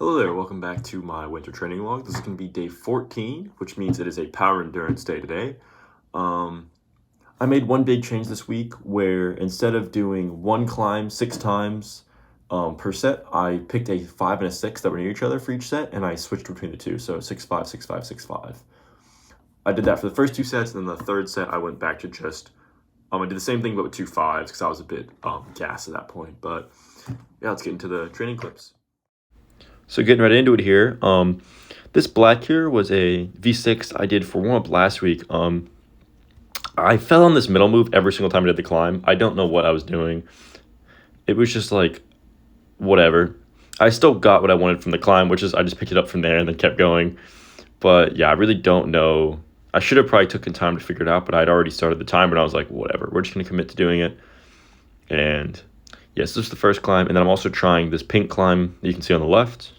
Hello there, welcome back to my winter training log. This is going to be day 14, which means it is a power endurance day today. I made one big change this week where instead of doing one climb 6 times per set, I picked a 5 and a 6 that were near each other for each set, and I switched between the two, so 6, 5, 6, 5, 6, 5. I did that for the first 2 sets, and then the third set I went back to just, I did the same thing but with 2 5s because I was a bit gassed at that point. But yeah, let's get into the training clips. So getting right into it here, this black here was a V6 I did for warm-up last week. I fell on this middle move every single time I did the climb. I don't know what I was doing. It was just like, whatever. I still got what I wanted from the climb, which is I just picked it up from there and then kept going. But yeah, I really don't know. I should have probably taken time to figure it out, but I'd already started the timer and I was like, whatever, we're just going to commit to doing it. And yes, this is the first climb. And then I'm also trying this pink climb that you can see on the left.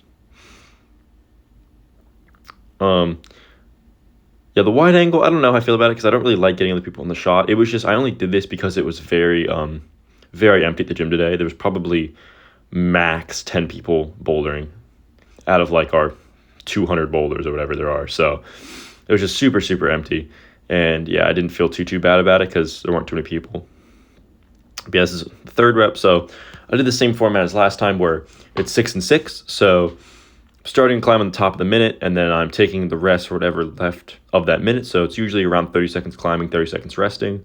Yeah, the wide angle, I don't know how I feel about it because I don't really like getting other people in the shot. It was just, I only did this because it was very empty at the gym today. There was probably max 10 people bouldering out of like our 200 boulders or whatever there are. So it was just super, super empty. And yeah, I didn't feel too bad about it because there weren't too many people. But yeah, this is the third rep. So I did the same format as last time where it's 6 and 6. So starting to climb on the top of the minute, and then I'm taking the rest or whatever left of that minute. So it's usually around 30 seconds climbing, 30 seconds resting.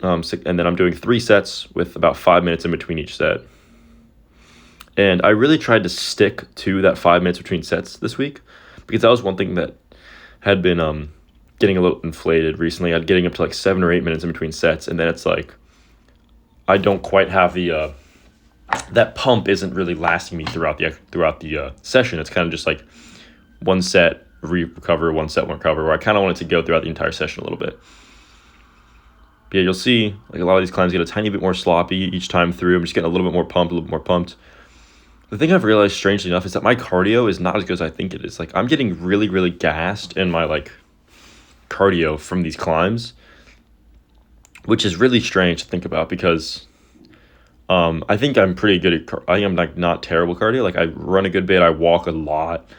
And then I'm doing 3 sets with about 5 minutes in between each set. And I really tried to stick to that 5 minutes between sets this week because that was one thing that had been getting a little inflated recently. I'd getting up to like 7 or 8 minutes in between sets, and then it's like I don't quite have the that pump isn't really lasting me throughout the session. It's kind of just like one set recover, one set recover, where I kind of want it to go throughout the entire session a little bit. But yeah, you'll see like a lot of these climbs get a tiny bit more sloppy each time through. I'm just getting a little bit more pumped. The thing I've realized, strangely enough, is that my cardio is not as good as I think it is. Like I'm getting really, really gassed in my like cardio from these climbs, which is really strange to think about because I think I'm pretty good at, I think I'm like not terrible cardio. Like I run a good bit, I walk a lot.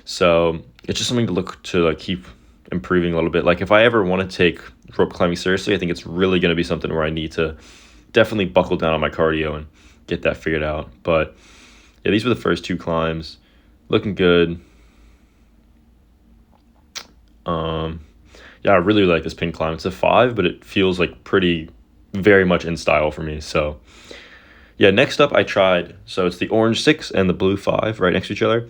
So it's just something to look to like keep improving a little bit. Like if I ever want to take rope climbing seriously, I think it's really going to be something where I need to definitely buckle down on my cardio and get that figured out. But yeah, these were the first 2 climbs. Looking good. Yeah, I really like this pink climb. It's a 5, but it feels like very much in style for me. So yeah, next up I tried, so it's the orange 6 and the blue 5 right next to each other.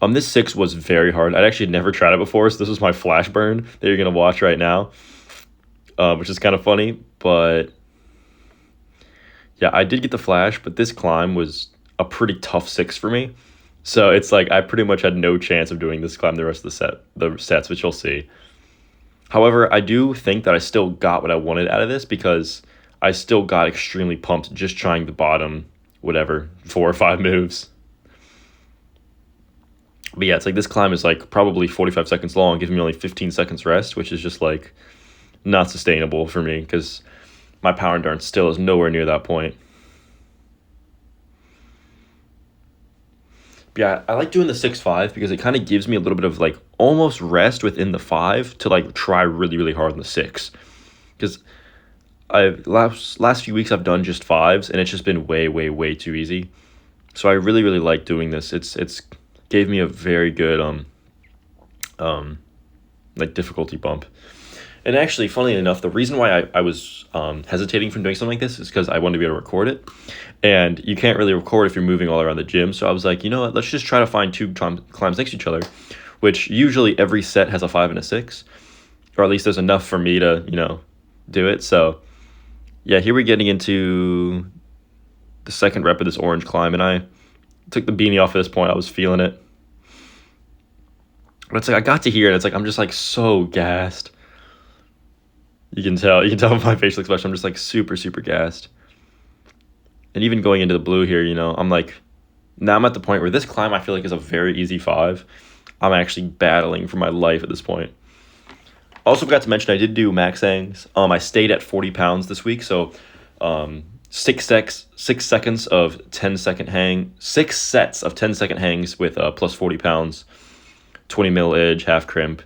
This 6 was very hard. I'd actually never tried it before, so this was my flash burn that you're going to watch right now, which is kind of funny. But yeah, I did get the flash, but this climb was a pretty tough 6 for me. So it's like I pretty much had no chance of doing this climb the rest of the sets, which you'll see. However, I do think that I still got what I wanted out of this because I still got extremely pumped just trying the bottom, 4 or 5 moves. But yeah, it's like this climb is like probably 45 seconds long, giving me only 15 seconds rest, which is just like not sustainable for me because my power endurance still is nowhere near that point. But yeah, I like doing the 6-5 because it kind of gives me a little bit of like almost rest within the 5 to like try really, really hard in the 6. Because last few weeks I've done just 5s and it's just been way too easy. So I really, really like doing this. It's gave me a very good like difficulty bump. And actually, funnily enough, the reason why I was hesitating from doing something like this is because I wanted to be able to record it. And you can't really record if you're moving all around the gym. So I was like, you know what, let's just try to find 2 climbs next to each other, which usually every set has a 5 and a 6. Or at least there's enough for me to, do it. So yeah, here we're getting into the second rep of this orange climb. And I took the beanie off at this point. I was feeling it. But it's like I got to here and it's like I'm just like so gassed. You can tell by my facial expression, I'm just like super gassed. And even going into the blue here, I'm like, now I'm at the point where this climb I feel like is a very easy 5. I'm actually battling for my life at this point. Also forgot to mention I did do max angs. I stayed at 40 pounds this week, so 6 seconds of 10-second hang, 6 sets of 10-second hangs with plus 40 pounds, 20 mil edge, half crimp.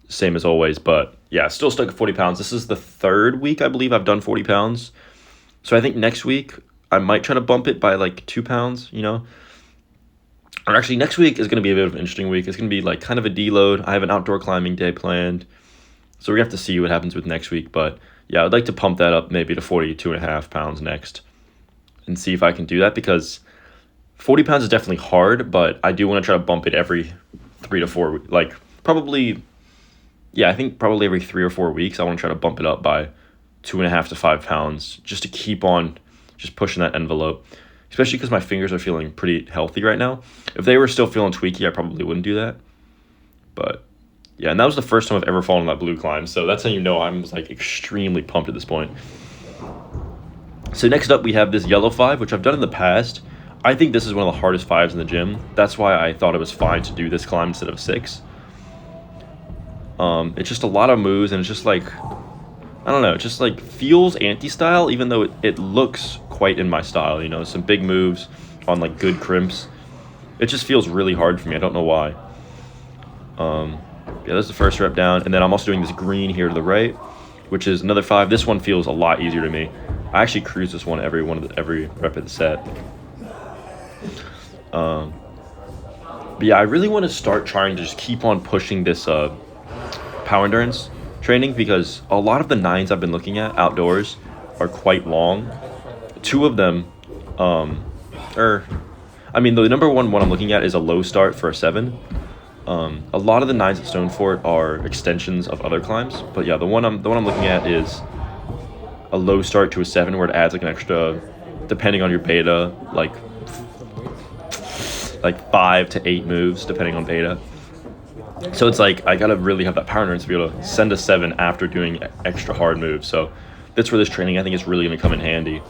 Same as always, but yeah, still stuck at 40 pounds. This is the third week, I believe, I've done 40 pounds. So I think next week I might try to bump it by like 2 pounds, Or actually, next week is going to be a bit of an interesting week. It's going to be like kind of a deload. I have an outdoor climbing day planned. So we're going to have to see what happens with next week. But yeah, I'd like to pump that up maybe to 42.5 pounds next and see if I can do that, because 40 pounds is definitely hard, but I do want to try to bump it every 3 to 4, like probably, yeah, I think probably every 3 or 4 weeks. I want to try to bump it up by 2.5 to 5 pounds just to keep on just pushing that envelope, especially because my fingers are feeling pretty healthy right now. If they were still feeling tweaky, I probably wouldn't do that. But yeah, and that was the first time I've ever fallen on that blue climb. So that's how you know I'm like extremely pumped at this point. So next up we have this yellow 5, which I've done in the past. I think this is one of the hardest 5s in the gym. That's why I thought it was fine to do this climb instead of 6. It's just a lot of moves, and it's just like, I don't know, it just like feels anti-style, even though it looks quite in my style, some big moves on like good crimps. It just feels really hard for me. I don't know why. Yeah, that's the first rep down, and then I'm also doing this green here to the right, which is another 5. This one feels a lot easier to me. I actually cruise this one every rep of the set. But yeah, I really want to start trying to just keep on pushing this power endurance training, because a lot of the 9s I've been looking at outdoors are quite long. 2 of them, the number one I'm looking at is a low start for a 7. A lot of the 9s at Stone Fort are extensions of other climbs, but yeah, the one I'm looking at is a low start to a 7, where it adds like an extra, depending on your beta, like 5 to 8 moves depending on beta. So it's like I gotta really have that power endurance to be able to send a 7 after doing extra hard moves. So that's where this training, I think, is really gonna come in handy.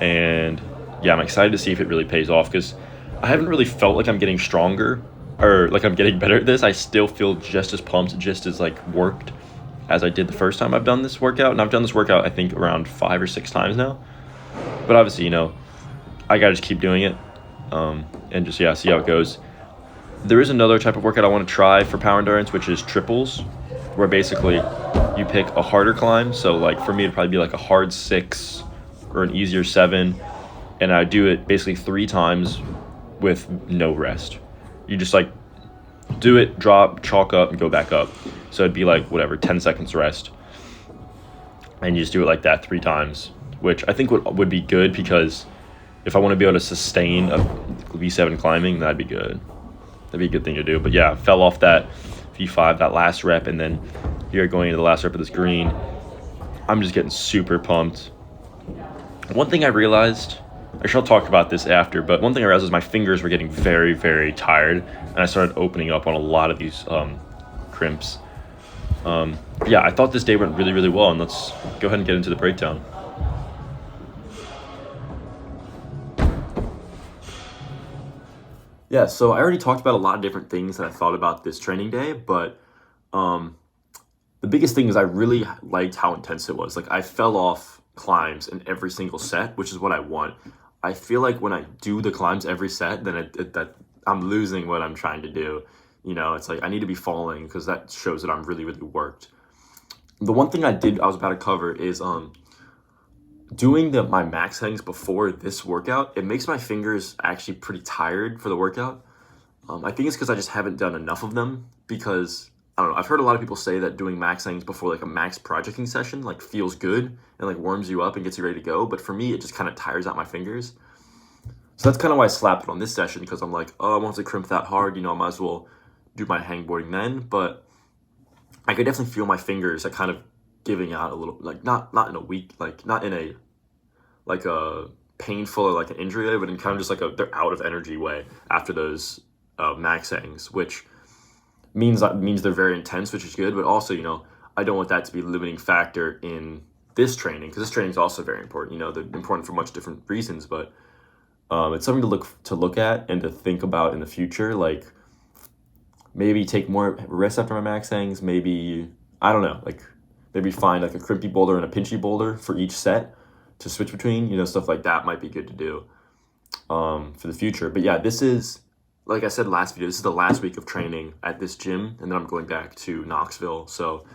And yeah, I'm excited to see if it really pays off, because I haven't really felt like I'm getting stronger or like I'm getting better at this. I still feel just as pumped, just as like worked as I did the first time I've done this workout. And I've done this workout, I think, around 5 or 6 times now. But obviously, I gotta just keep doing it, and just, yeah, see how it goes. There is another type of workout I want to try for power endurance, which is triples, where basically you pick a harder climb. So like for me, it'd probably be like a hard 6 or an easier 7, and I do it basically 3 times with no rest. You just like do it, drop, chalk up, and go back up. So it'd be like 10 seconds rest, and you just do it like that 3 times, which I think would be good, because if I want to be able to sustain a V7 climbing, that'd be good. That'd be a good thing to do. But yeah, fell off that V5, that last rep, and then here going into the last rep of this green, I'm just getting super pumped. One thing I realized, I shall talk about this after, but one thing I realized is my fingers were getting very, very tired, and I started opening up on a lot of these crimps. Yeah, I thought this day went really, really well, and let's go ahead and get into the breakdown. Yeah, so I already talked about a lot of different things that I thought about this training day, but the biggest thing is I really liked how intense it was. Like, I fell off climbs in every single set, which is what I want. I feel like when I do the climbs every set, then that I'm losing what I'm trying to do. It's like I need to be falling, because that shows that I'm really, really worked. The one thing I was about to cover is doing my max hangs before this workout. It makes my fingers actually pretty tired for the workout. I think it's because I just haven't done enough of them, because I don't know, I've heard a lot of people say that doing max hangs before like a max projecting session like feels good and like warms you up and gets you ready to go, but for me it just kind of tires out my fingers. So that's kind of why I slapped it on this session, because I'm like, I won't have to crimp that hard, I might as well do my hangboarding then. But I could definitely feel my fingers like kind of giving out a little, like not in a weak, like not in a like a painful or like an injury way, but in kind of just like they're out of energy way after those max hangs, which means they're very intense, which is good. But also, I don't want that to be a limiting factor in this training, because this training is also very important. They're important for much different reasons, but it's something to look at and to think about in the future. Like, maybe take more rest after my max hangs. Maybe, I don't know, like maybe find like a crimpy boulder and a pinchy boulder for each set to switch between, you know, stuff like that might be good to do for the future. But yeah, this is, like I said last video, this is the last week of training at this gym, and then I'm going back to Knoxville. So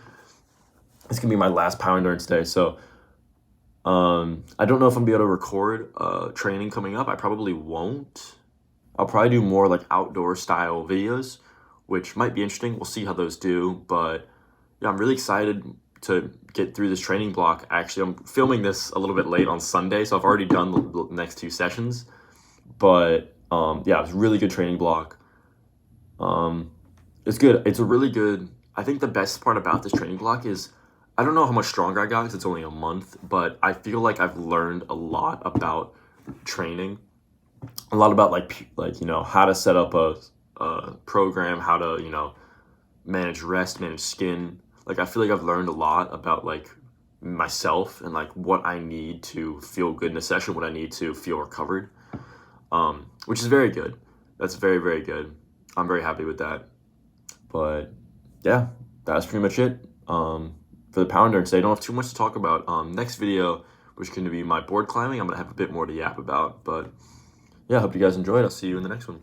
it's gonna be my last power endurance day. So I don't know if I'm gonna be able to record training coming up. I probably won't. I'll probably do more like outdoor style videos, which might be interesting. We'll see how those do. But yeah, I'm really excited to get through this training block. Actually, I'm filming this a little bit late on Sunday, so I've already done the next 2 sessions. But yeah, it was a really good training block. It's good. It's a really good, I think the best part about this training block is, I don't know how much stronger I got because it's only a month, but I feel like I've learned a lot about training, a lot about like you know, how to set up a program, how to, you know, manage rest, manage skin. Like I feel like I've learned a lot about like myself and like what I need to feel good in a session, what I need to feel recovered, which is very good. That's very, very good. I'm very happy with that. But yeah, that's pretty much it for the power endurance day. I don't have too much to talk about. Next video, which is going to be my board climbing, I'm going to have a bit more to yap about. But yeah, I hope you guys enjoyed. I'll see you in the next one.